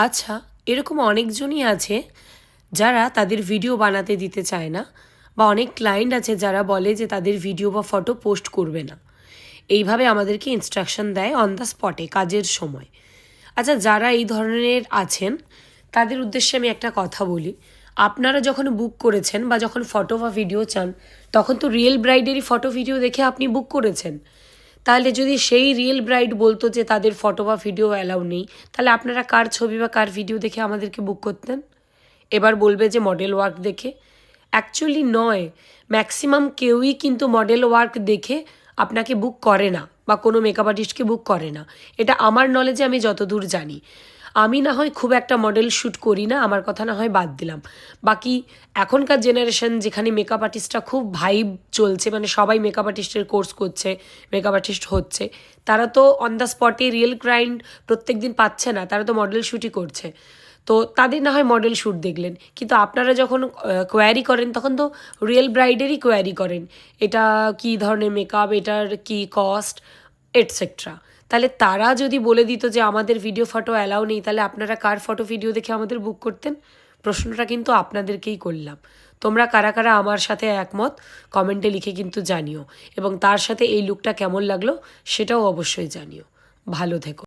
আচ্ছা, এরকম অনেকজনই আছে যারা তাদের ভিডিও বানাতে দিতে চায় না, বা অনেক ক্লায়েন্ট আছে যারা বলে যে তাদের ভিডিও বা ফটো পোস্ট করবে না। এইভাবে আমাদেরকে ইনস্ট্রাকশন দেয় অন দ্য স্পটে, কাজের সময়। আচ্ছা, যারা এই ধরনের আছেন তাদের উদ্দেশ্যে আমি একটা কথা বলি। আপনারা যখন বুক করেছেন বা যখন ফটো বা ভিডিও চান, তখন তো রিয়েল ব্রাইডেরই ফটো ভিডিও দেখে আপনি বুক করেছেন। তাহলে যদি সেই রিয়েল ব্রাইড বলতো যে তাদের ফটো বা ভিডিও অ্যালাউ নেই, তাহলে আপনারা কার ছবি বা কার ভিডিও দেখে আমাদেরকে বুক করতেন? এবার বলবে যে মডেল ওয়ার্ক দেখে। অ্যাকচুয়ালি নয়, ম্যাক্সিমাম কেউই কিন্তু মডেল ওয়ার্ক দেখে আপনাকে বুক করে না, বা কোনো মেকআপ আর্টিস্টকে বুক করে না। এটা আমার নলেজে আমি যতদূর জানি। আমি না হয় খুব একটা মডেল শ্যুট করি না, আমার কথা না হয় বাদ দিলাম। বাকি এখনকার জেনারেশন যেখানে মেকআপ আর্টিস্টরা খুব ভাইব চলছে, মানে সবাই মেকআপ আর্টিস্টের কোর্স করছে, মেকআপ আর্টিস্ট হচ্ছে, তারা তো অন দ্য স্পটে রিয়েল ক্লায়েন্ট প্রত্যেক দিন পাচ্ছে না, তারা তো মডেল শ্যুটই করছে। তো তাদের না হয় মডেল শ্যুট দেখলেন, কিন্তু আপনারা যখন কোয়ারি করেন তখন তো রিয়েল ব্রাইডেরই কোয়ারি করেন, এটা কী ধরনের মেকআপ, এটার কী কস্ট, এটসেট্রা। তাহলে তারা যদি বলে দিত যে আমাদের ভিডিও ফটো অ্যালাউ নেই, তাহলে আপনারা কার ফটো ভিডিও দেখে আমাদের বুক করতেন? প্রশ্নটা কিন্তু আপনাদেরকেই করলাম। তোমরা কারা কারা আমার সাথে একমত কমেন্টে লিখে কিন্তু জানিও, এবং তার সাথে এই লুকটা কেমন লাগলো সেটাও অবশ্যই জানিও। ভালো থেকো।